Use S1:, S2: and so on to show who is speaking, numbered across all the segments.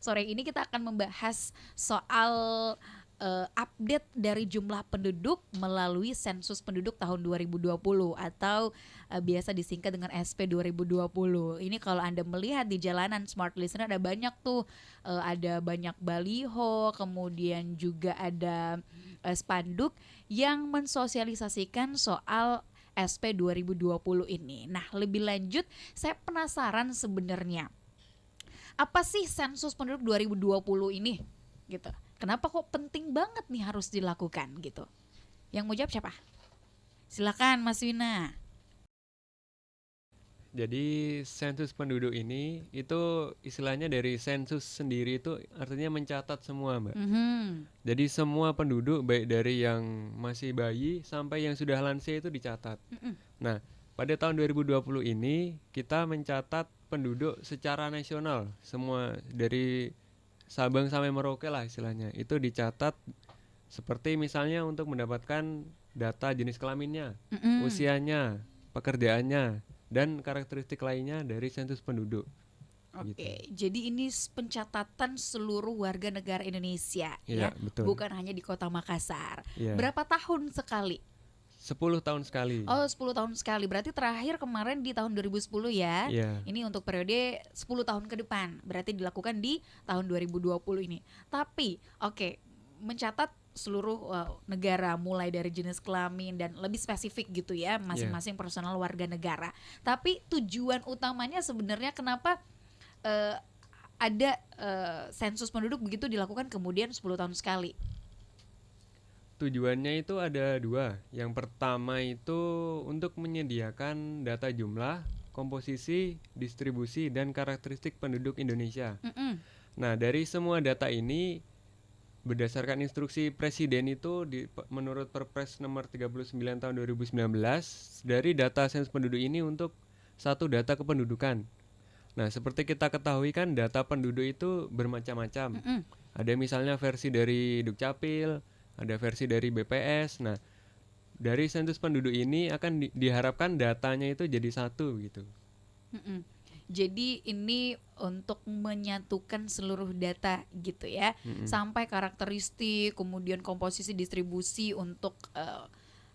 S1: sore ini kita akan membahas soal update dari jumlah penduduk melalui sensus penduduk tahun 2020 atau biasa disingkat dengan SP 2020. Ini kalau Anda melihat di jalanan Smart Listener ada banyak tuh, ada banyak baliho, kemudian juga ada spanduk yang mensosialisasikan soal SP 2020 ini. Nah, lebih lanjut saya penasaran sebenarnya apa sih sensus penduduk 2020 ini gitu. Kenapa kok penting banget nih harus dilakukan gitu? Yang mau jawab siapa? Silakan Mas Wina.
S2: Jadi sensus penduduk ini itu istilahnya dari sensus sendiri itu artinya mencatat semua, Mbak. Jadi semua penduduk baik dari yang masih bayi sampai yang sudah lansia itu dicatat. Nah, pada tahun 2020 ini kita mencatat penduduk secara nasional, semua dari Sabang sampai Merauke lah istilahnya. Itu dicatat seperti misalnya untuk mendapatkan data jenis kelaminnya, usianya, pekerjaannya, dan karakteristik lainnya dari sensus penduduk.
S1: Oke, jadi ini pencatatan seluruh warga negara Indonesia
S2: Iya,
S1: ya,
S2: betul.
S1: bukan hanya di Kota Makassar.
S2: Iya.
S1: Berapa tahun sekali?
S2: 10 tahun sekali.
S1: Oh, 10 tahun sekali. Berarti terakhir kemarin di tahun 2010 ya.
S2: Iya.
S1: Ini untuk periode 10 tahun ke depan. Berarti dilakukan di tahun 2020 ini. Tapi, oke, mencatat seluruh negara mulai dari jenis kelamin dan lebih spesifik gitu ya, masing-masing personal warga negara. Tapi tujuan utamanya sebenarnya kenapa ada sensus penduduk begitu dilakukan kemudian 10 tahun sekali?
S2: Tujuannya itu ada dua. Yang pertama itu untuk menyediakan data jumlah, komposisi, distribusi, dan karakteristik penduduk Indonesia. Nah, dari semua data ini berdasarkan instruksi Presiden itu menurut Perpres nomor 39 tahun 2019 dari data sensus penduduk ini untuk satu data kependudukan. Nah, seperti kita ketahui kan data penduduk itu bermacam-macam. Ada misalnya versi dari Dukcapil, ada versi dari BPS. Nah, dari sensus penduduk ini akan diharapkan datanya itu jadi satu gitu.
S1: Jadi ini untuk menyatukan seluruh data gitu ya, sampai karakteristik, kemudian komposisi, distribusi untuk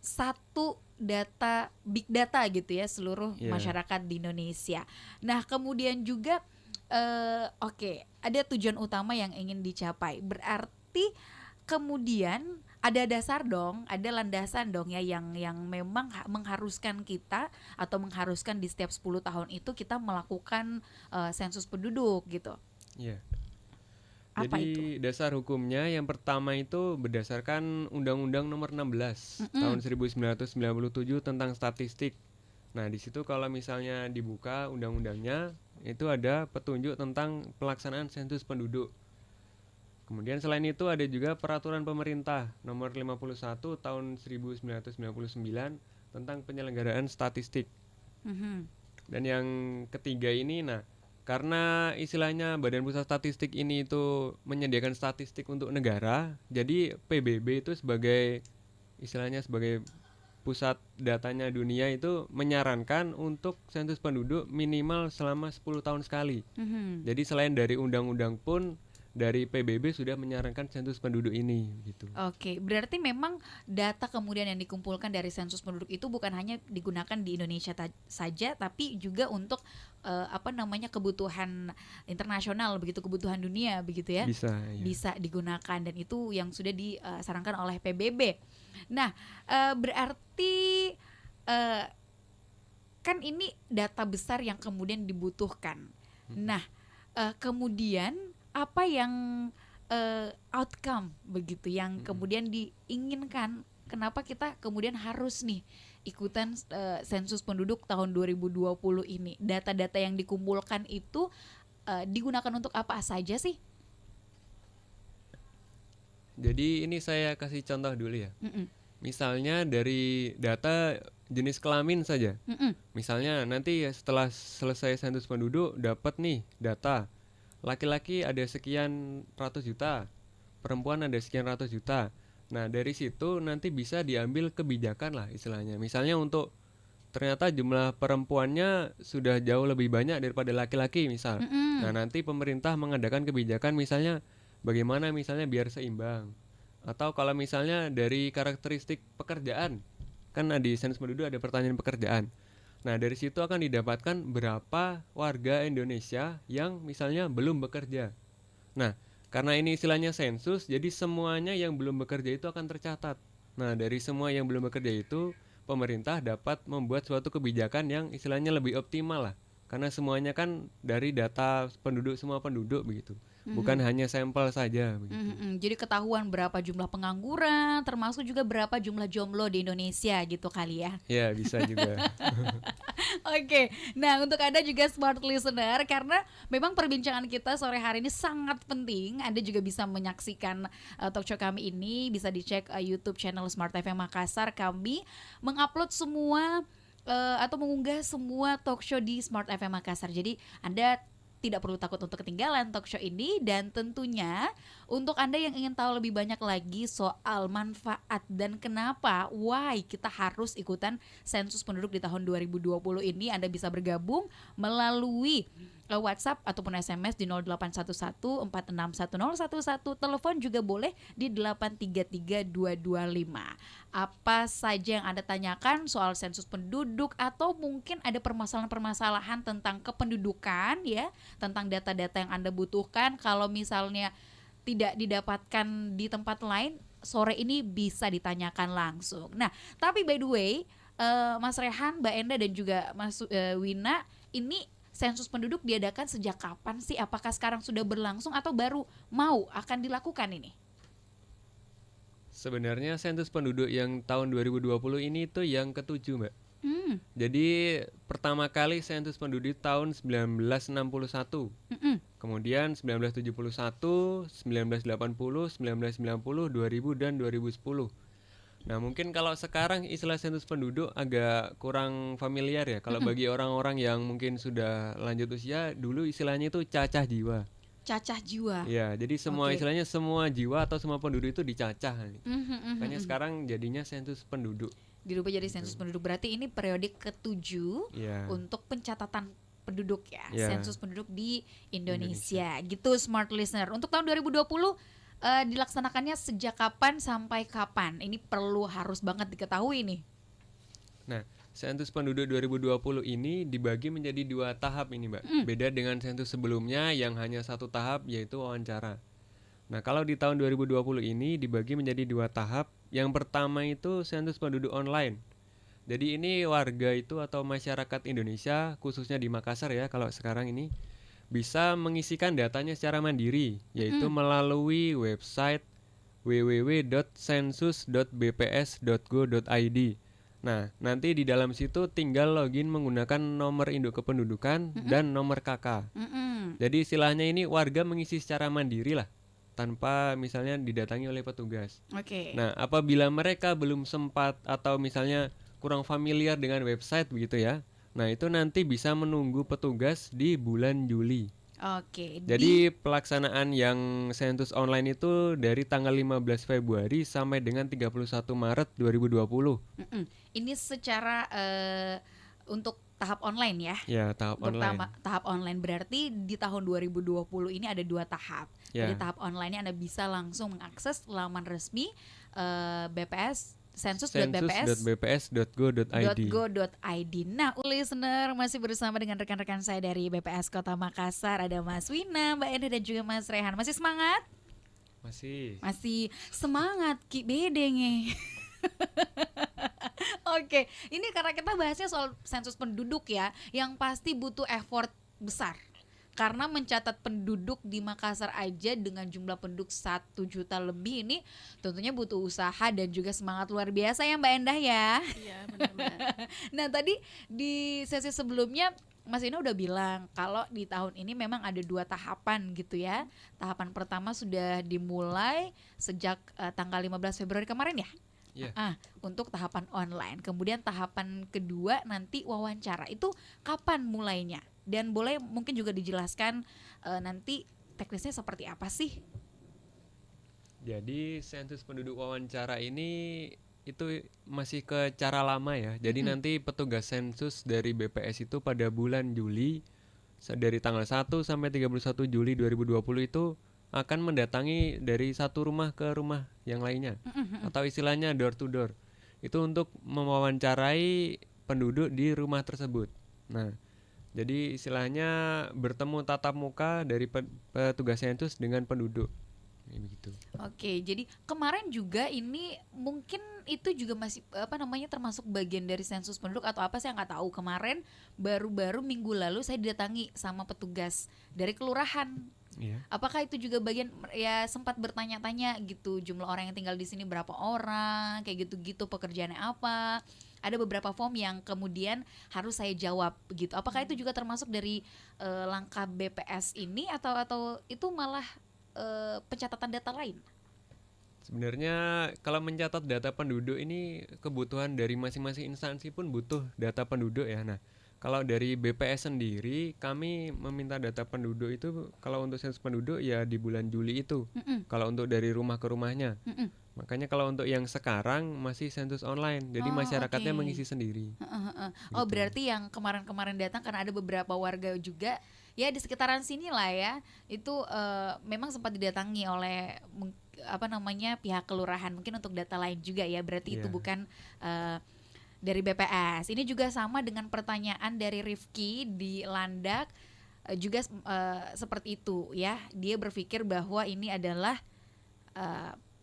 S1: satu data, big data gitu ya, seluruh masyarakat di Indonesia. Nah, kemudian juga ada tujuan utama yang ingin dicapai. Berarti kemudian ada dasar dong, ada landasan dong ya yang memang mengharuskan kita atau mengharuskan di setiap 10 tahun itu kita melakukan sensus penduduk gitu.
S2: Iya.
S1: Apa
S2: Jadi
S1: itu?
S2: dasar hukumnya yang pertama itu berdasarkan Undang-Undang Nomor 16 tahun 1997 tentang statistik. Nah, di situ kalau misalnya dibuka undang-undangnya itu ada petunjuk tentang pelaksanaan sensus penduduk. Kemudian selain itu ada juga peraturan pemerintah nomor 51 tahun 1999 tentang penyelenggaraan statistik. Dan yang ketiga ini, nah karena istilahnya Badan Pusat Statistik ini itu menyediakan statistik untuk negara, jadi PBB itu sebagai istilahnya sebagai pusat datanya dunia itu menyarankan untuk sensus penduduk minimal selama 10 tahun sekali. Jadi selain dari undang-undang pun dari PBB sudah menyarankan sensus penduduk ini gitu.
S1: Oke, berarti memang data kemudian yang dikumpulkan dari sensus penduduk itu bukan hanya digunakan di Indonesia saja, tapi juga untuk kebutuhan internasional begitu, kebutuhan dunia begitu ya. Bisa digunakan dan itu yang sudah disarankan oleh PBB. Nah, berarti kan ini data besar yang kemudian dibutuhkan. Nah, kemudian apa yang outcome begitu yang kemudian diinginkan, kenapa kita kemudian harus nih ikutan sensus penduduk tahun 2020 ini? Data-data yang dikumpulkan itu digunakan untuk apa saja sih?
S2: Jadi ini saya kasih contoh dulu ya. Misalnya dari data jenis kelamin saja. Misalnya nanti ya setelah selesai sensus penduduk dapat nih data laki-laki ada sekian ratus juta, perempuan ada sekian ratus juta. Nah, dari situ nanti bisa diambil kebijakan lah istilahnya. Misalnya untuk ternyata jumlah perempuannya sudah jauh lebih banyak daripada laki-laki misal.
S1: Mm-mm.
S2: Nah, nanti pemerintah mengadakan kebijakan misalnya bagaimana misalnya biar seimbang. Atau kalau misalnya dari karakteristik pekerjaan, kan di sensus penduduk ada pertanyaan pekerjaan. Nah, dari situ akan didapatkan berapa warga Indonesia yang misalnya belum bekerja. Nah, karena ini istilahnya sensus, jadi semuanya yang belum bekerja itu akan tercatat. Nah, dari semua yang belum bekerja itu, pemerintah dapat membuat suatu kebijakan yang istilahnya lebih optimal lah. Karena semuanya kan dari data penduduk, semua penduduk begitu. Bukan
S1: Mhm.
S2: hanya sampel saja begitu.
S1: Jadi ketahuan berapa jumlah pengangguran, termasuk juga berapa jumlah jomblo di Indonesia gitu kali ya.
S2: Ya, bisa juga.
S1: Oke, nah untuk Anda juga smart listener, karena memang perbincangan kita sore hari ini sangat penting. Anda juga bisa menyaksikan talk show kami ini, bisa dicek YouTube channel Smart FM Makassar. Kami mengupload semua atau mengunggah semua talk show di Smart FM Makassar. Jadi Anda tidak perlu takut untuk ketinggalan talk show ini. Dan tentunya untuk Anda yang ingin tahu lebih banyak lagi soal manfaat dan kenapa why kita harus ikutan sensus penduduk di tahun 2020 ini, Anda bisa bergabung melalui WhatsApp ataupun SMS di 0811 461011. Telepon juga boleh di 833225. Apa saja yang Anda tanyakan soal sensus penduduk, atau mungkin ada permasalahan-permasalahan tentang kependudukan ya, tentang data-data yang Anda butuhkan, kalau misalnya tidak didapatkan di tempat lain, sore ini bisa ditanyakan langsung. Nah, tapi by the way, Mas Rehan, Mbak Enda dan juga Mas Wina, ini sensus penduduk diadakan sejak kapan sih? Apakah sekarang sudah berlangsung atau baru mau akan dilakukan ini?
S2: Sebenarnya sensus penduduk yang tahun 2020 ini itu yang ketujuh, Mbak.
S1: Hmm.
S2: Jadi pertama kali sensus penduduk tahun 1961.
S1: Mm-mm.
S2: Kemudian 1971, 1980, 1990, 2000 dan 2010. Nah, mungkin kalau sekarang istilah sensus penduduk agak kurang familiar ya. Kalau bagi orang-orang yang mungkin sudah lanjut usia, dulu istilahnya itu cacah jiwa.
S1: Cacah jiwa.
S2: Ya, jadi semua
S1: Oke.
S2: istilahnya semua jiwa atau semua penduduk itu dicacah. Makanya
S1: Mhm.
S2: sekarang jadinya sensus penduduk.
S1: Dirubah jadi sensus penduduk. Berarti ini periode ketujuh
S2: Ya.
S1: untuk pencatatan penduduk ya,
S2: Ya.
S1: sensus penduduk di Indonesia. Gitu smart listener. Untuk tahun 2020 dilaksanakannya sejak kapan sampai kapan? Ini harus banget diketahui nih.
S2: Nah, sensus penduduk 2020 ini dibagi menjadi 2 tahap ini, Mbak. Beda dengan sensus sebelumnya yang hanya 1 tahap, yaitu wawancara. Nah, kalau di tahun 2020 ini dibagi menjadi 2 tahap. Yang pertama itu sensus penduduk online. Jadi ini warga itu atau masyarakat Indonesia, khususnya di Makassar ya, kalau sekarang ini bisa mengisikan datanya secara mandiri, yaitu melalui website www.sensus.bps.go.id. Nah, nanti di dalam situ tinggal login menggunakan nomor induk kependudukan dan nomor KK.
S1: Mm-mm.
S2: Jadi istilahnya ini warga mengisi secara mandiri lah, tanpa misalnya didatangi oleh petugas.
S1: Oke.
S2: Nah, apabila mereka belum sempat atau misalnya kurang familiar dengan website begitu ya, nah itu nanti bisa menunggu petugas di bulan Juli.
S1: Oke.
S2: Jadi pelaksanaan yang sensus online itu dari tanggal 15 Februari sampai dengan 31 Maret 2020.
S1: Ini secara untuk tahap online ya.
S2: Ya, tahap
S1: Untuk
S2: online.
S1: tahap online berarti di tahun 2020 ini ada 2 tahap.
S2: Ya.
S1: Jadi tahap online-nya Anda bisa langsung mengakses laman resmi BPS sensus.bps.go.id. Nah, listener, masih bersama dengan rekan-rekan saya dari BPS Kota Makassar. Ada Mas Wina, Mbak Enda dan juga Mas Rehan. Masih semangat? Masih semangat Ki bedenge. Oke, ini karena kita bahasnya soal sensus penduduk ya, yang pasti butuh effort besar. Karena mencatat penduduk di Makassar aja dengan jumlah penduduk 1 juta lebih ini tentunya butuh usaha dan juga semangat luar biasa ya Mbak Endah ya.
S3: Iya, benar-benar.
S1: Nah, tadi di sesi sebelumnya Mas Ina udah bilang kalau di tahun ini memang ada 2 tahapan gitu ya. Tahapan pertama sudah dimulai sejak tanggal 15 Februari kemarin ya.
S2: Ya.
S1: Untuk tahapan online. Kemudian tahapan kedua nanti wawancara. Itu kapan mulainya? Dan boleh mungkin juga dijelaskan nanti teknisnya seperti apa sih?
S2: Jadi sensus penduduk wawancara ini itu masih ke cara lama ya. Jadi nanti petugas sensus dari BPS itu pada bulan Juli dari tanggal 1 sampai 31 Juli 2020 itu akan mendatangi dari satu rumah ke rumah yang lainnya atau istilahnya door to door. Itu untuk mewawancarai penduduk di rumah tersebut. Nah, jadi istilahnya bertemu tatap muka dari petugas sensus dengan penduduk. Begitu.
S1: Oke, jadi kemarin juga ini mungkin itu juga masih termasuk bagian dari sensus penduduk atau apa, saya nggak tahu. Kemarin baru-baru minggu lalu saya didatangi sama petugas dari kelurahan.
S2: Iya.
S1: Apakah itu juga bagian, ya sempat bertanya-tanya gitu, jumlah orang yang tinggal di sini berapa orang, kayak gitu-gitu, pekerjaannya apa. Ada beberapa form yang kemudian harus saya jawab begitu. Apakah itu juga termasuk dari langkah BPS ini atau itu malah pencatatan data lain?
S2: Sebenarnya kalau mencatat data penduduk ini kebutuhan dari masing-masing instansi pun butuh data penduduk ya. Nah, kalau dari BPS sendiri kami meminta data penduduk itu kalau untuk sensus penduduk ya di bulan Juli itu. Kalau untuk dari rumah ke rumahnya. Makanya kalau untuk yang sekarang masih sensus online. Jadi masyarakatnya mengisi sendiri.
S1: Oh, berarti yang kemarin-kemarin datang karena ada beberapa warga juga ya di sekitaran sini lah ya, itu memang sempat didatangi oleh pihak kelurahan mungkin untuk data lain juga ya. Berarti itu bukan dari BPS. Ini juga sama dengan pertanyaan dari Rifki di Landak, juga seperti itu ya. Dia berpikir bahwa ini adalah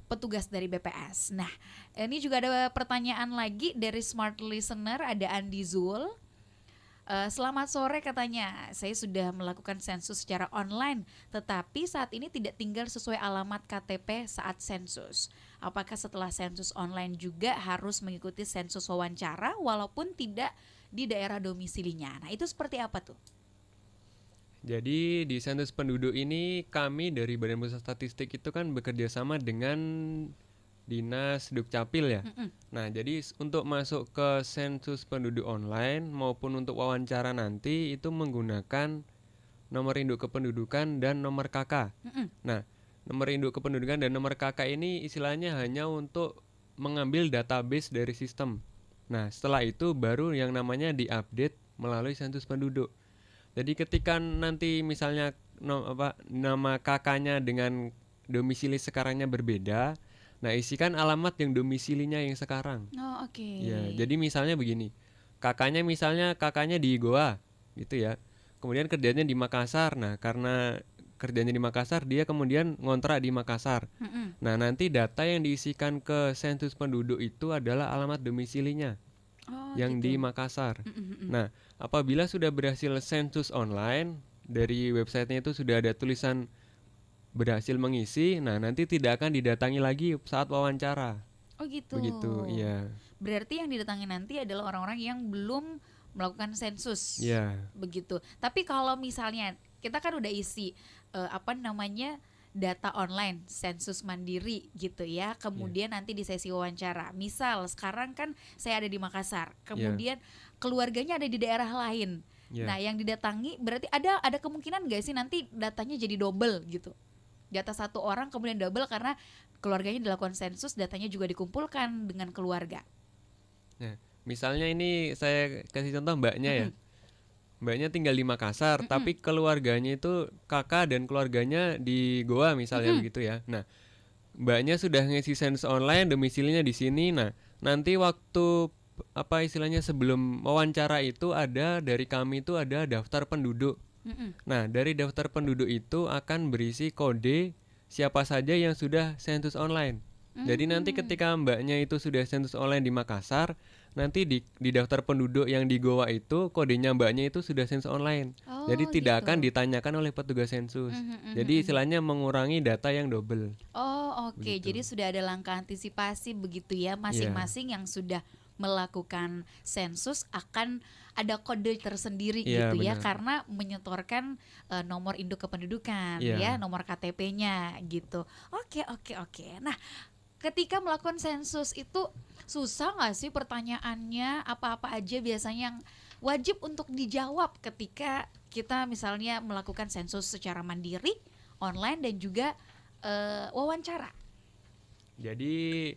S1: petugas dari BPS. Nah, ini juga ada pertanyaan lagi dari smart listener, ada Andi Zul. Selamat sore katanya, saya sudah melakukan sensus secara online, tetapi saat ini tidak tinggal sesuai alamat KTP saat sensus. Apakah setelah sensus online juga harus mengikuti sensus wawancara walaupun tidak di daerah domisilinya? Nah, itu seperti apa tuh?
S2: Jadi di sensus penduduk ini kami dari Badan Pusat Statistik itu kan bekerja sama dengan Dinas Dukcapil ya. Nah, jadi untuk masuk ke sensus penduduk online maupun untuk wawancara nanti itu menggunakan nomor induk kependudukan dan nomor KK. Nah, nomor induk kependudukan dan nomor KK ini istilahnya hanya untuk mengambil database dari sistem. Nah, setelah itu baru yang namanya diupdate melalui sensus penduduk. Jadi ketika nanti misalnya nama kakaknya dengan domisili sekarangnya berbeda, nah isikan alamat yang domisilinya yang sekarang.
S1: Oh, oke.
S2: Ya, jadi misalnya begini, kakaknya di Goa, gitu ya. Kemudian kerjanya di Makassar. Nah, karena kerjanya di Makassar, dia kemudian ngontrak di Makassar. Nah, nanti data yang diisikan ke sensus penduduk itu adalah alamat domisilinya. Yang di Makassar. Nah, apabila sudah berhasil sensus online, dari websitenya itu sudah ada tulisan berhasil mengisi, nah nanti tidak akan didatangi lagi saat wawancara.
S1: Oh gitu.
S2: Begitu, iya.
S1: Berarti yang didatangi nanti adalah orang-orang yang belum melakukan sensus.
S2: Iya.
S1: Begitu. Tapi kalau misalnya kita kan udah isi data online, sensus mandiri gitu ya. Kemudian nanti di sesi wawancara. Misal sekarang kan saya ada di Makassar, kemudian keluarganya ada di daerah lain. Nah, yang didatangi berarti ada kemungkinan nggak sih nanti datanya jadi double gitu? Data satu orang kemudian double karena keluarganya dilakukan sensus, datanya juga dikumpulkan dengan keluarga.
S2: Nah, misalnya ini saya kasih contoh mbaknya ya. Mbaknya tinggal di Makassar, tapi keluarganya itu kakak dan keluarganya di Goa misalnya begitu ya. Nah, mbaknya sudah ngisi sensus online, domisilinya di sini. Nah, nanti waktu istilahnya sebelum wawancara itu ada dari kami itu ada daftar penduduk. Nah, dari daftar penduduk itu akan berisi kode siapa saja yang sudah sensus online. Jadi nanti ketika mbaknya itu sudah sensus online di Makassar, nanti di daftar penduduk yang di Goa itu kodenya mbaknya itu sudah sensus online. Jadi tidak akan ditanyakan oleh petugas sensus. Jadi istilahnya mengurangi data yang double.
S1: Oh, oke. Jadi sudah ada langkah antisipasi begitu ya, masing-masing yang sudah melakukan sensus akan ada kode tersendiri gitu ya, karena menyetorkan nomor induk kependudukan ya, nomor KTP-nya gitu. Oke. Nah, ketika melakukan sensus itu susah nggak sih pertanyaannya? Apa-apa aja biasanya yang wajib untuk dijawab ketika kita misalnya melakukan sensus secara mandiri, online dan juga wawancara?
S2: Jadi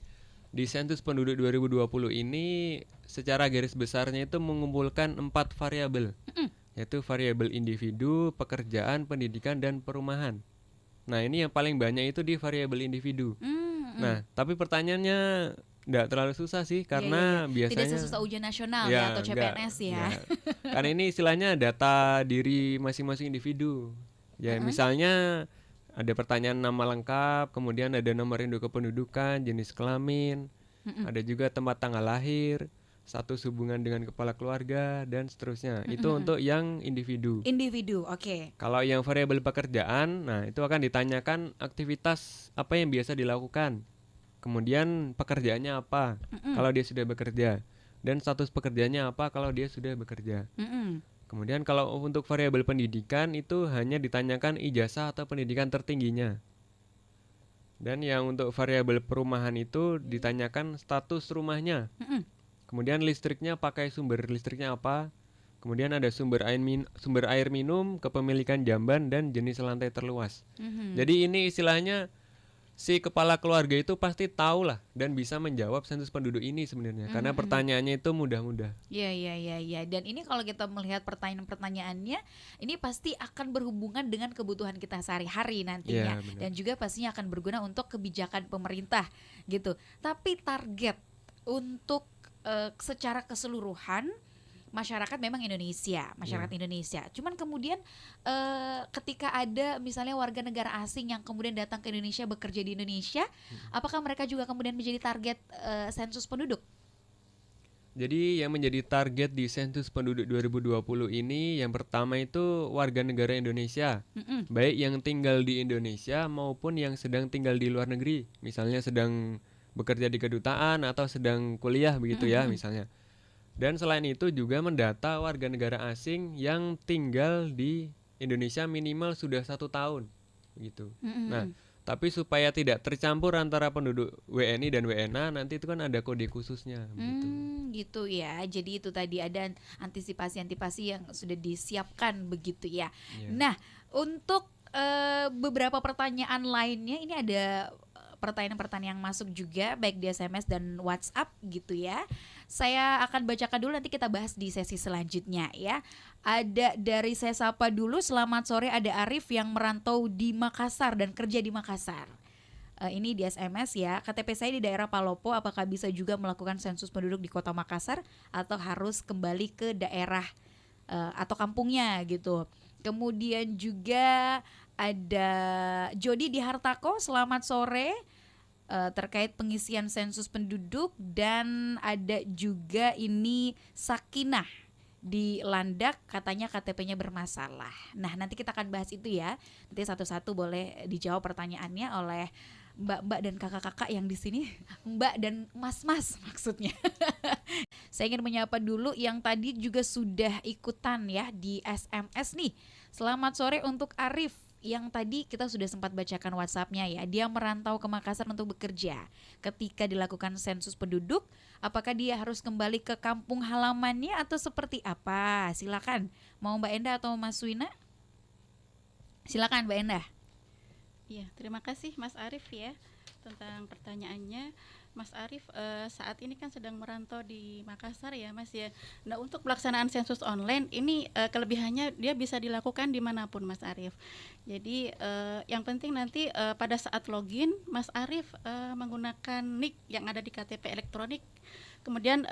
S2: Di sensus penduduk 2020 ini secara garis besarnya itu mengumpulkan 4 variabel, yaitu variabel individu, pekerjaan, pendidikan, dan perumahan. Nah, ini yang paling banyak itu di variabel individu. Nah, tapi pertanyaannya nggak terlalu susah sih, karena
S1: Tidak
S2: biasanya
S1: sesusah ujian nasional ya atau CPNS ya.
S2: Karena ini istilahnya data diri masing-masing individu. Ya, misalnya ada pertanyaan nama lengkap, kemudian ada nomor induk kependudukan, jenis kelamin, ada juga tempat tanggal lahir, status hubungan dengan kepala keluarga, dan seterusnya. Itu untuk yang individu.
S1: Individu, oke.
S2: Kalau yang variabel pekerjaan, nah itu akan ditanyakan aktivitas apa yang biasa dilakukan. Kemudian pekerjaannya apa kalau dia sudah bekerja, dan status pekerjaannya apa kalau dia sudah bekerja. Kemudian kalau untuk variabel pendidikan itu hanya ditanyakan ijazah atau pendidikan tertingginya. Dan yang untuk variabel perumahan itu ditanyakan status rumahnya. Kemudian listriknya pakai sumber listriknya apa. Kemudian ada sumber air minum, kepemilikan jamban, dan jenis lantai terluas. Jadi ini istilahnya si kepala keluarga itu pasti tahu lah dan bisa menjawab sensus penduduk ini sebenarnya, karena pertanyaannya itu mudah-mudah.
S1: Iya. Dan ini kalau kita melihat pertanyaan-pertanyaannya, ini pasti akan berhubungan dengan kebutuhan kita sehari-hari nantinya, dan juga pastinya akan berguna untuk kebijakan pemerintah gitu. Tapi target untuk secara keseluruhan masyarakat memang masyarakat Indonesia. Cuman kemudian ketika ada misalnya warga negara asing yang kemudian datang ke Indonesia, bekerja di Indonesia, apakah mereka juga kemudian menjadi target sensus penduduk?
S2: Jadi yang menjadi target di sensus penduduk 2020 ini yang pertama itu warga negara Indonesia, baik yang tinggal di Indonesia maupun yang sedang tinggal di luar negeri, misalnya sedang bekerja di kedutaan atau sedang kuliah begitu ya misalnya. Dan selain itu juga mendata warga negara asing yang tinggal di Indonesia minimal sudah 1 tahun gitu. Nah, tapi supaya tidak tercampur antara penduduk WNI dan WNA, nanti itu kan ada kode khususnya begitu.
S1: Gitu ya. Jadi itu tadi ada antisipasi yang sudah disiapkan begitu ya. Nah, untuk beberapa pertanyaan lainnya ini ada pertanyaan-pertanyaan yang masuk juga baik di SMS dan WhatsApp gitu ya. Saya akan bacakan dulu, nanti kita bahas di sesi selanjutnya ya. Ada dari saya sapa dulu, selamat sore, ada Arif yang merantau di Makassar dan kerja di Makassar. Ini di SMS ya, KTP saya di daerah Palopo, apakah bisa juga melakukan sensus penduduk di kota Makassar atau harus kembali ke daerah atau kampungnya gitu. Kemudian juga ada Jody di Hartako, selamat sore, terkait pengisian sensus penduduk. Dan ada juga ini Sakinah di Landak, katanya KTP-nya bermasalah. Nah, nanti kita akan bahas itu ya. Nanti satu-satu boleh dijawab pertanyaannya oleh mbak-mbak dan kakak-kakak yang di sini, mbak dan mas-mas maksudnya. Saya ingin menyapa dulu yang tadi juga sudah ikutan ya di SMS nih. Selamat sore untuk Arif, yang tadi kita sudah sempat bacakan WhatsApp-nya ya. Dia merantau ke Makassar untuk bekerja. Ketika dilakukan sensus penduduk, apakah dia harus kembali ke kampung halamannya atau seperti apa? Silakan. Mau Mbak Enda atau Mas Wina? Silakan Mbak Enda.
S3: Ya, terima kasih Mas Arif ya tentang pertanyaannya. Mas Arif saat ini kan sedang merantau di Makassar ya Mas ya. Nah, untuk pelaksanaan sensus online ini kelebihannya dia bisa dilakukan dimanapun Mas Arif. Jadi yang penting nanti pada saat login Mas Arif menggunakan NIK yang ada di KTP elektronik. Kemudian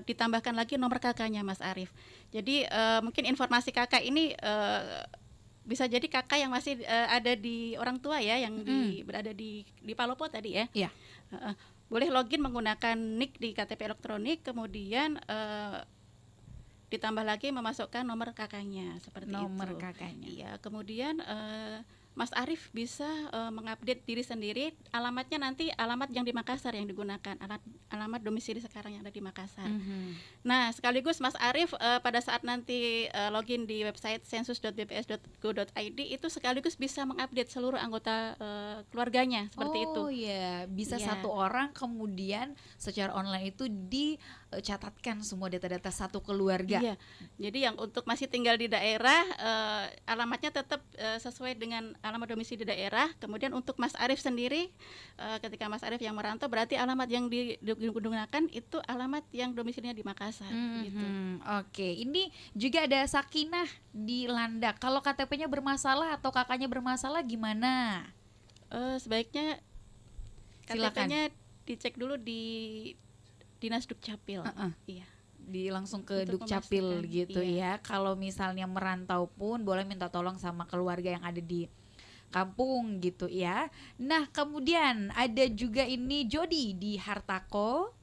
S3: ditambahkan lagi nomor kakaknya Mas Arif. Jadi mungkin informasi kakak ini bisa jadi kakak yang masih ada di orang tua ya, yang berada di Palopo tadi ya.
S1: Iya.
S3: Boleh login menggunakan NIK di KTP elektronik, kemudian ditambah lagi memasukkan nomor kakaknya seperti
S1: nomor
S3: itu.
S1: kakaknya.
S3: Iya, kemudian Mas Arif bisa mengupdate diri sendiri, alamatnya nanti alamat yang di Makassar yang digunakan, alamat domisili sekarang yang ada di Makassar. Nah, sekaligus Mas Arif pada saat nanti login di website sensus.bps.go.id itu sekaligus bisa mengupdate seluruh anggota keluarganya seperti itu.
S1: Oh iya, bisa
S3: Iya.
S1: satu orang kemudian secara online itu dicatatkan semua data-data satu keluarga.
S3: Iya. Jadi yang untuk masih tinggal di daerah alamatnya tetap sesuai dengan alamat domisili daerah. Kemudian untuk Mas Arief sendiri, ketika Mas Arief yang merantau, berarti alamat yang digunakan itu alamat yang domisilinya di Makassar. Gitu.
S1: Oke, ini juga ada Sakinah di Landak. Kalau KTP-nya bermasalah atau kakaknya bermasalah gimana?
S3: Sebaiknya
S1: Silakan.
S3: KTP-nya dicek dulu di Dinas Dukcapil. Iya.
S1: Langsung ke
S3: Untuk
S1: Dukcapil
S3: memastikan,
S1: gitu
S3: iya.
S1: ya. Kalau misalnya merantau pun boleh minta tolong sama keluarga yang ada di kampung gitu ya. Nah, kemudian ada juga ini Jody di Hartako.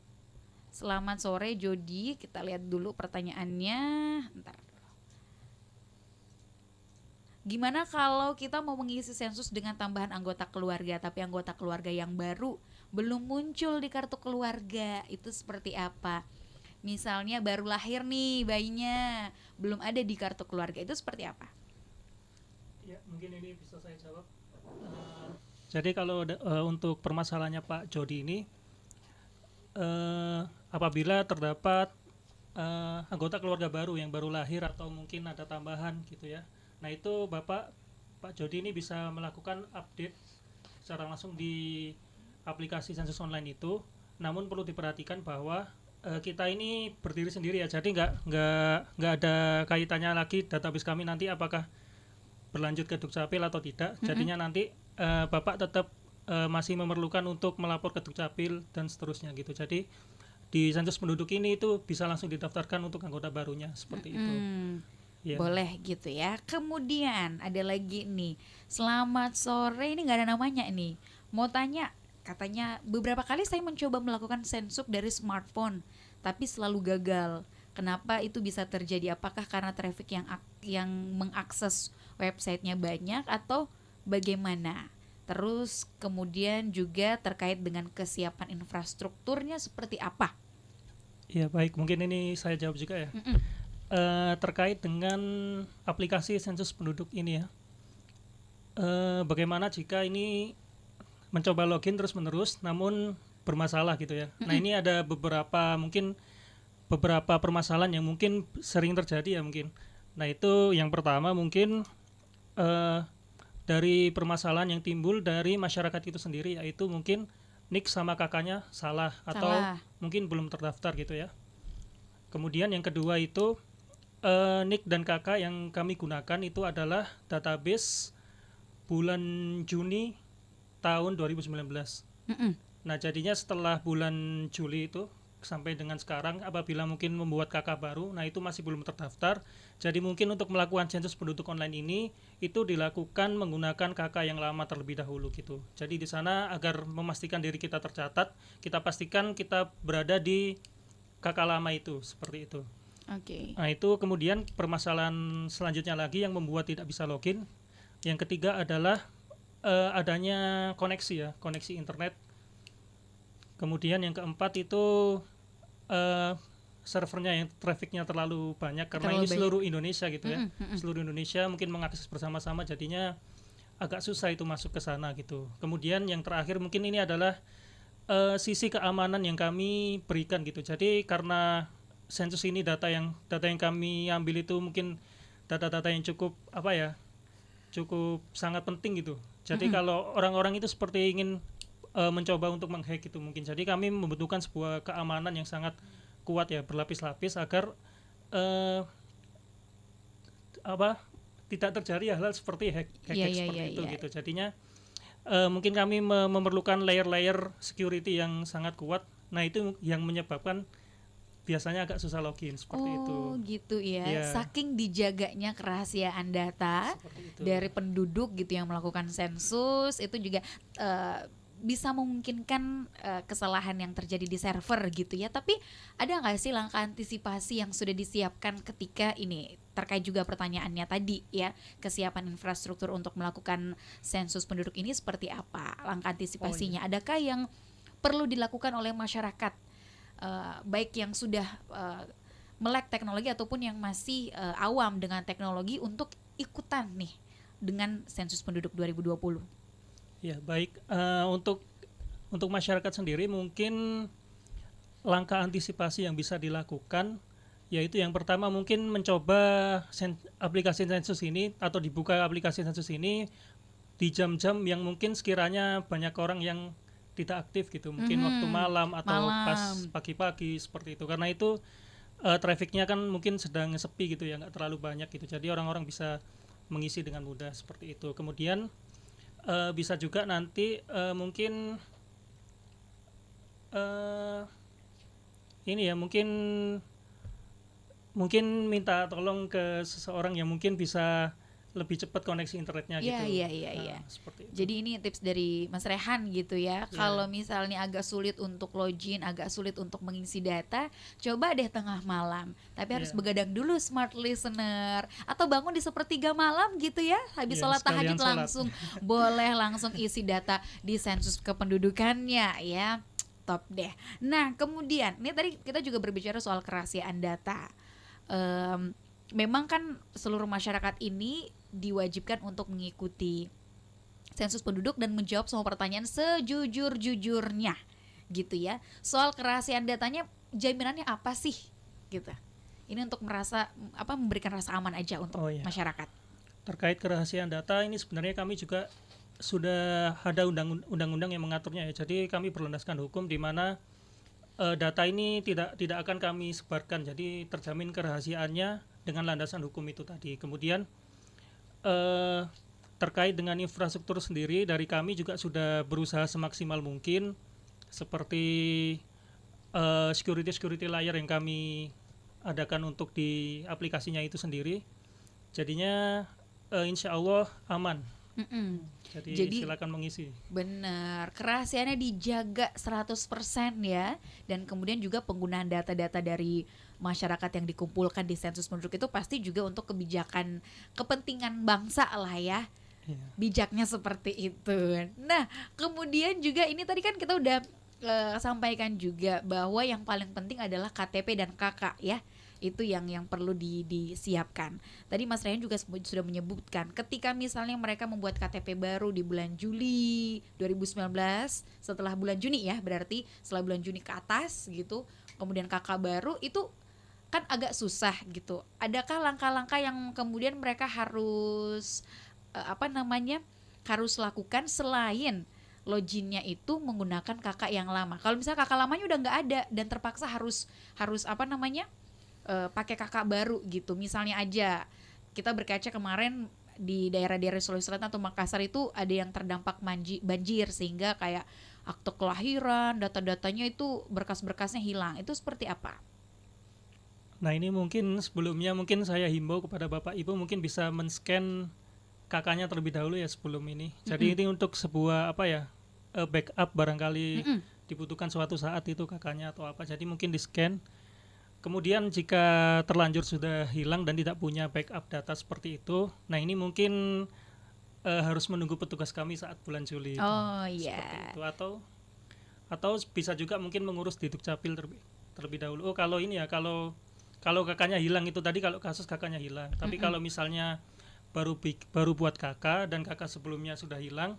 S1: Selamat sore Jody. Kita lihat dulu pertanyaannya. Ntar. Gimana kalau kita mau mengisi sensus dengan tambahan anggota keluarga, tapi anggota keluarga yang baru belum muncul di kartu keluarga? Itu seperti apa? Misalnya baru lahir nih bayinya, belum ada di kartu keluarga, itu seperti apa?
S4: Ya, mungkin ini bisa saya jawab. Jadi kalau untuk permasalahannya Pak Jody ini, apabila terdapat anggota keluarga baru yang baru lahir atau mungkin ada tambahan gitu ya, nah itu Pak Jody ini bisa melakukan update secara langsung di aplikasi sensus online itu. Namun perlu diperhatikan bahwa kita ini berdiri sendiri ya, jadi nggak ada kaitannya lagi database kami nanti apakah berlanjut ke Dukcapil atau tidak. Jadinya nanti Bapak tetap masih memerlukan untuk melapor ke Dukcapil dan seterusnya gitu. Jadi di sensus penduduk ini itu bisa langsung didaftarkan untuk anggota barunya seperti itu. Ya.
S1: Boleh gitu ya. Kemudian ada lagi nih, selamat sore, ini nggak ada namanya nih. Mau tanya, katanya beberapa kali saya mencoba melakukan sensus dari smartphone, tapi selalu gagal. Kenapa itu bisa terjadi? Apakah karena traffic yang mengakses websitenya banyak atau bagaimana? Terus kemudian juga terkait dengan kesiapan infrastrukturnya seperti apa?
S4: Ya baik, mungkin ini saya jawab juga ya. Terkait dengan aplikasi sensus penduduk ini ya. Bagaimana jika ini mencoba login terus-menerus namun bermasalah gitu ya. Nah, ini ada beberapa permasalahan yang mungkin sering terjadi ya mungkin. Nah, itu yang pertama mungkin dari permasalahan yang timbul dari masyarakat itu sendiri, yaitu mungkin NIK sama kakaknya salah atau mungkin belum terdaftar gitu ya. Kemudian yang kedua itu NIK dan kakak yang kami gunakan itu adalah database bulan Juni tahun 2019. Nah, jadinya setelah bulan Juli itu sampai dengan sekarang, apabila mungkin membuat kakak baru, nah itu masih belum terdaftar. Jadi mungkin untuk melakukan sensus penduduk online ini itu dilakukan menggunakan kakak yang lama terlebih dahulu gitu. Jadi di sana agar memastikan diri kita tercatat, kita pastikan kita berada di kakak lama itu, seperti itu.
S1: Oke.
S4: Nah, itu kemudian permasalahan selanjutnya lagi yang membuat tidak bisa login. Yang ketiga adalah adanya koneksi internet. Kemudian yang keempat itu servernya yang trafficnya terlalu banyak karena ini seluruh Indonesia gitu ya. Seluruh Indonesia mungkin mengakses bersama-sama, jadinya agak susah itu masuk ke sana gitu. Kemudian yang terakhir mungkin ini adalah sisi keamanan yang kami berikan gitu. Jadi karena sensus ini data yang kami ambil itu mungkin data-data yang cukup sangat penting gitu. Jadi kalau orang-orang itu seperti ingin mencoba untuk menghack itu mungkin. Jadi kami membutuhkan sebuah keamanan yang sangat kuat ya, berlapis-lapis agar tidak terjadi hal-hal seperti hack seperti itu gitu. Jadinya mungkin kami memerlukan layer-layer security yang sangat kuat. Nah, itu yang menyebabkan biasanya agak susah login seperti itu.
S1: Oh gitu ya. Saking dijaganya kerahasiaan data
S4: itu.
S1: Dari penduduk gitu yang melakukan sensus, itu juga bisa memungkinkan kesalahan yang terjadi di server gitu ya. Tapi ada nggak sih langkah antisipasi yang sudah disiapkan ketika ini, terkait juga pertanyaannya tadi ya, kesiapan infrastruktur untuk melakukan sensus penduduk ini seperti apa langkah antisipasinya? Adakah yang perlu dilakukan oleh masyarakat, baik yang sudah melek teknologi ataupun yang masih awam dengan teknologi, untuk ikutan nih dengan sensus penduduk 2020?
S4: Ya baik, untuk masyarakat sendiri mungkin langkah antisipasi yang bisa dilakukan yaitu yang pertama mungkin mencoba aplikasi sensus ini, atau dibuka aplikasi sensus ini di jam-jam yang mungkin sekiranya banyak orang yang tidak aktif gitu, mungkin waktu malam atau pas pagi-pagi seperti itu, karena itu trafficnya kan mungkin sedang sepi gitu ya, nggak terlalu banyak gitu, jadi orang-orang bisa mengisi dengan mudah seperti itu. Kemudian bisa juga nanti mungkin ini ya, mungkin minta tolong ke seseorang yang mungkin bisa lebih cepat koneksi internetnya gitu.
S1: Iya.
S4: Seperti itu.
S1: Jadi ini tips dari Mas Rehan gitu ya. Kalau misalnya agak sulit untuk login, agak sulit untuk mengisi data, coba deh tengah malam. Tapi harus begadang dulu smart listener. Atau bangun di sepertiga malam gitu ya. Habis sholat tahajud langsung boleh langsung isi data di sensus kependudukannya ya. Top deh. Nah kemudian, ini tadi kita juga berbicara soal kerahasiaan data. Memang kan seluruh masyarakat ini diwajibkan untuk mengikuti sensus penduduk dan menjawab semua pertanyaan sejujur-jujurnya gitu ya. Soal kerahasiaan datanya jaminannya apa sih gitu. Ini untuk memberikan rasa aman aja untuk masyarakat.
S4: Terkait kerahasiaan data ini sebenarnya kami juga sudah ada undang-undang yang mengaturnya ya. Jadi kami berlandaskan hukum di mana data ini tidak akan kami sebarkan. Jadi terjamin kerahasiaannya dengan landasan hukum itu tadi. Kemudian terkait dengan infrastruktur sendiri, dari kami juga sudah berusaha semaksimal mungkin seperti security layer yang kami adakan untuk di aplikasinya itu sendiri. Jadinya insya Allah aman. Jadi silakan mengisi.
S1: Benar, kerahasiaannya dijaga 100% ya. Dan kemudian juga penggunaan data-data dari masyarakat yang dikumpulkan di sensus penduduk itu pasti juga untuk kebijakan kepentingan bangsa lah ya. Bijaknya seperti itu. Nah kemudian juga ini tadi kan kita udah sampaikan juga bahwa yang paling penting adalah KTP dan KK ya. Itu yang perlu disiapkan. Tadi Mas Ryan juga sudah menyebutkan ketika misalnya mereka membuat KTP baru di bulan Juli 2019, setelah bulan Juni ya, berarti setelah bulan Juni ke atas gitu, kemudian KK baru itu kan agak susah gitu. Adakah langkah-langkah yang kemudian mereka harus harus lakukan selain loginnya itu menggunakan KK yang lama? Kalau misalnya KK lamanya udah nggak ada dan terpaksa harus pakai kakak baru gitu. Misalnya aja kita berkaca kemarin di daerah-daerah Sulawesi Selatan atau Makassar itu ada yang terdampak banjir sehingga kayak akte kelahiran, data-datanya itu berkas-berkasnya hilang. Itu seperti apa?
S4: Nah ini mungkin sebelumnya saya himbau kepada Bapak Ibu mungkin bisa men-scan kakaknya terlebih dahulu ya sebelum ini. Jadi ini untuk sebuah backup barangkali dibutuhkan suatu saat itu kakaknya atau apa. Jadi mungkin di-scan. Kemudian jika terlanjur sudah hilang dan tidak punya backup data seperti itu, nah ini mungkin harus menunggu petugas kami saat bulan Juli. Seperti itu. Atau bisa juga mungkin mengurus di Dukcapil terlebih dahulu. Kalau kakaknya hilang itu tadi, kalau kasus kakaknya hilang. Tapi kalau misalnya baru buat kakak dan kakak sebelumnya sudah hilang,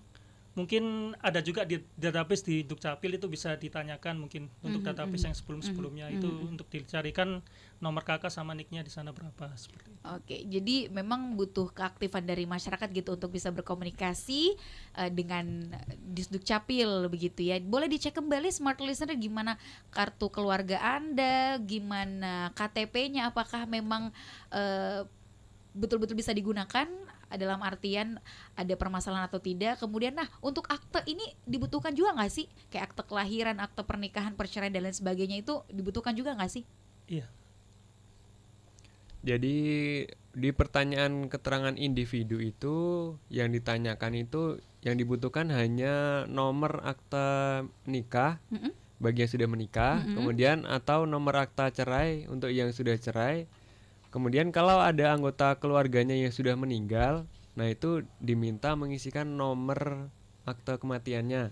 S4: mungkin ada juga di database di Dukcapil itu bisa ditanyakan mungkin untuk database yang sebelumnya itu untuk dicarikan nomor kakak sama nicknya di sana berapa seperti itu.
S1: Oke, jadi memang butuh keaktifan dari masyarakat gitu untuk bisa berkomunikasi dengan Dukcapil begitu ya. Boleh dicek kembali smart listener gimana kartu keluarga Anda, gimana KTP-nya, apakah memang betul-betul bisa digunakan dalam artian ada permasalahan atau tidak. Kemudian untuk akte ini dibutuhkan juga nggak sih? Kayak akte kelahiran, akte pernikahan, perceraian dan lain sebagainya itu dibutuhkan juga nggak sih?
S4: Iya.
S2: Jadi di pertanyaan keterangan individu itu yang ditanyakan itu yang dibutuhkan hanya nomor akta nikah bagi yang sudah menikah, kemudian atau nomor akta cerai untuk yang sudah cerai. Kemudian kalau ada anggota keluarganya yang sudah meninggal, nah itu diminta mengisikan nomor akta kematiannya.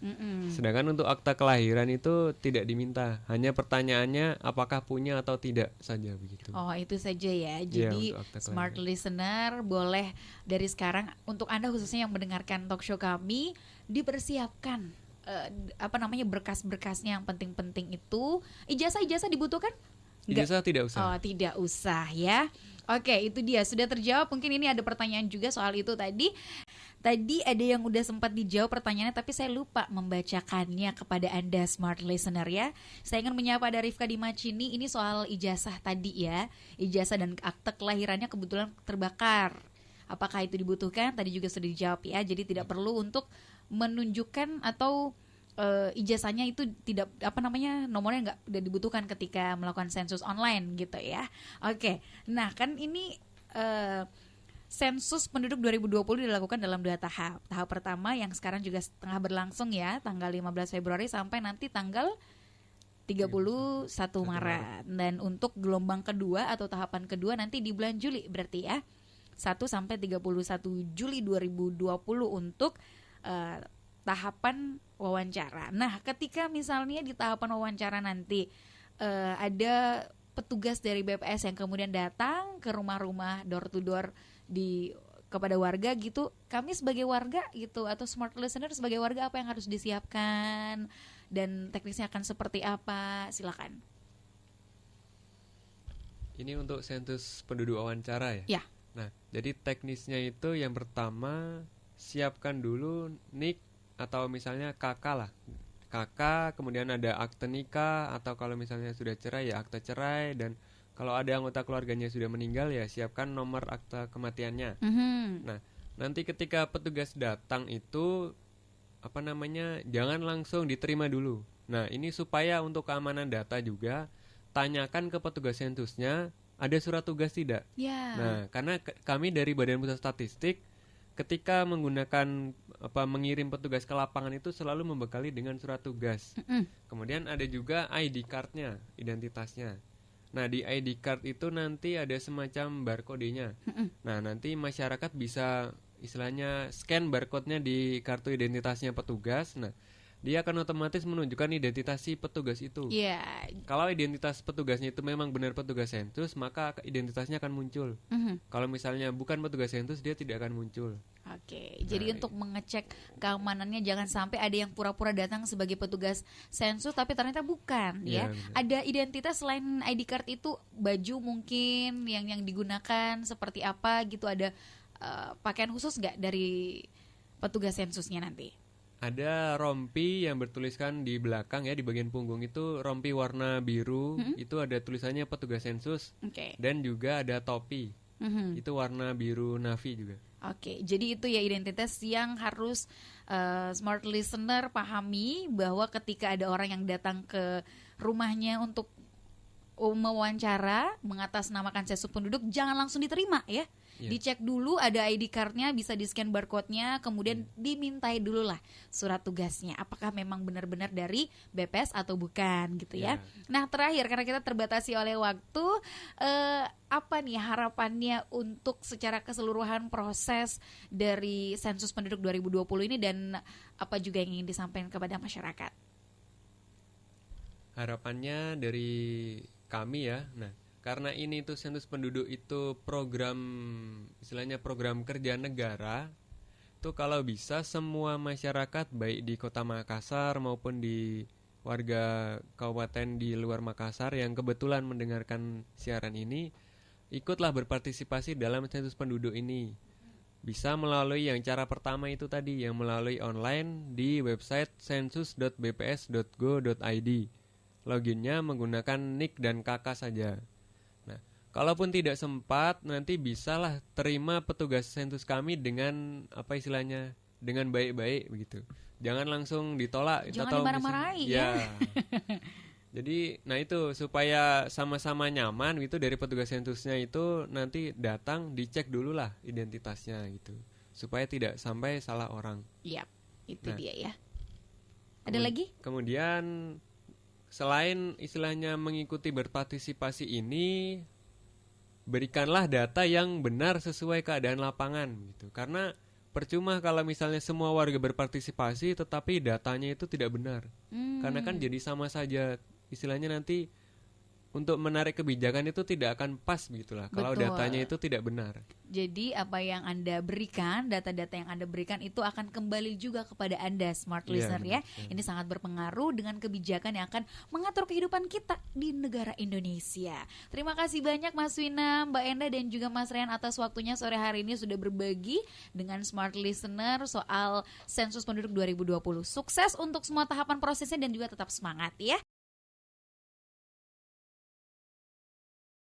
S2: Sedangkan untuk akta kelahiran itu tidak diminta, hanya pertanyaannya apakah punya atau tidak saja begitu.
S1: Oh itu saja ya. Jadi smart listener boleh dari sekarang untuk Anda khususnya yang mendengarkan talk show kami dipersiapkan berkas-berkasnya yang penting-penting itu. Ijazah dibutuhkan?
S2: Ijazah tidak usah.
S1: Oh tidak usah ya. Oke itu dia sudah terjawab. Mungkin ini ada pertanyaan juga soal itu tadi. Tadi ada yang udah sempat dijawab pertanyaannya, tapi saya lupa membacakannya kepada Anda smart listener ya. Saya ingin menyapa ada Rifka di Macini. Ini soal ijazah tadi ya. Ijazah dan akte kelahirannya kebetulan terbakar. Apakah itu dibutuhkan? Tadi juga sudah dijawab ya. Jadi tidak perlu untuk menunjukkan atau ijazahnya itu tidak nomornya nggak dibutuhkan ketika melakukan sensus online gitu ya. Oke. Nah, kan ini sensus penduduk 2020 dilakukan dalam 2 tahap. Tahap pertama yang sekarang juga tengah berlangsung ya, tanggal 15 Februari sampai nanti tanggal 31 Maret. Dan untuk gelombang kedua atau tahapan kedua nanti di bulan Juli berarti ya. 1 sampai 31 Juli 2020 untuk tahapan wawancara. Nah, ketika misalnya di tahapan wawancara nanti ada petugas dari BPS yang kemudian datang ke rumah-rumah door to door kepada warga gitu, kami sebagai warga gitu atau smart listener sebagai warga apa yang harus disiapkan dan teknisnya akan seperti apa? Silakan.
S2: Ini untuk sensus penduduk wawancara
S1: Ya.
S2: ya? Nah, jadi teknisnya itu yang pertama siapkan dulu NIK atau misalnya KK lah. KK, kemudian ada akte nikah atau kalau misalnya sudah cerai ya akte cerai, dan kalau ada anggota keluarganya sudah meninggal ya siapkan nomor akte kematiannya. Nah, nanti ketika petugas datang itu jangan langsung diterima dulu. Nah, ini supaya untuk keamanan data juga tanyakan ke petugas sensusnya ada surat tugas tidak. Nah, karena kami dari Badan Pusat Statistik ketika mengirim petugas ke lapangan itu selalu membekali dengan surat tugas. Kemudian ada juga ID card-nya, identitasnya. Nah, di ID card itu nanti ada semacam barcode-nya. Nah, nanti masyarakat bisa istilahnya scan barcode-nya di kartu identitasnya petugas. Nah, dia akan otomatis menunjukkan identitas si petugas itu. Kalau identitas petugasnya itu memang benar petugas sensus, maka identitasnya akan muncul. Kalau misalnya bukan petugas sensus, dia tidak akan muncul.
S1: Jadi untuk mengecek keamanannya jangan sampai ada yang pura-pura datang sebagai petugas sensus tapi ternyata bukan ya. Ada identitas selain ID card itu, baju mungkin yang digunakan seperti apa gitu, ada pakaian khusus nggak dari petugas sensusnya nanti?
S2: Ada rompi yang bertuliskan di belakang ya, di bagian punggung itu rompi warna biru, itu ada tulisannya petugas sensus. Dan juga ada topi, itu warna biru navy juga.
S1: Jadi itu ya identitas yang harus smart listener pahami, bahwa ketika ada orang yang datang ke rumahnya untuk mewawancara mengatasnamakan sensus penduduk, jangan langsung diterima ya. Dicek dulu ada ID card-nya, bisa di-scan barcode-nya, kemudian dimintai dulu lah surat tugasnya apakah memang benar-benar dari BPS atau bukan gitu ya. Nah, terakhir karena kita terbatasi oleh waktu, apa nih harapannya untuk secara keseluruhan proses dari sensus penduduk 2020 ini, dan apa juga yang ingin disampaikan kepada masyarakat?
S2: Harapannya dari kami ya, karena ini tuh sensus penduduk itu program kerja negara, tuh kalau bisa semua masyarakat baik di Kota Makassar maupun di warga kabupaten di luar Makassar yang kebetulan mendengarkan siaran ini, ikutlah berpartisipasi dalam sensus penduduk ini. Bisa melalui yang cara pertama itu tadi, yang melalui online di website sensus.bps.go.id. Loginnya menggunakan NIK dan KK saja. Kalaupun tidak sempat, nanti bisalah terima petugas sensus kami dengan dengan baik-baik begitu. Jangan langsung ditolak.
S1: Jangan dimarah-marahi ya.
S2: Jadi, itu supaya sama-sama nyaman gitu dari petugas sensusnya itu nanti datang dicek dulu lah identitasnya gitu, supaya tidak sampai salah orang.
S1: Itu dia ya. Ada lagi?
S2: Kemudian selain istilahnya mengikuti berpartisipasi ini, berikanlah data yang benar sesuai keadaan lapangan gitu. Karena percuma kalau misalnya semua warga berpartisipasi tetapi datanya itu tidak benar. Karena kan jadi sama saja, istilahnya nanti untuk menarik kebijakan itu tidak akan pas begitulah kalau
S1: Betul.
S2: datanya itu tidak benar.
S1: Jadi apa yang Anda berikan, data-data yang Anda berikan itu akan kembali juga kepada Anda smart
S2: Iya,
S1: listener ya.
S2: benar.
S1: Ini sangat berpengaruh dengan kebijakan yang akan mengatur kehidupan kita di negara Indonesia. Terima kasih banyak Mas Wina, Mbak Enda dan juga Mas Rian atas waktunya sore hari ini sudah berbagi dengan smart listener soal sensus penduduk 2020. Sukses untuk semua tahapan prosesnya dan juga tetap semangat ya.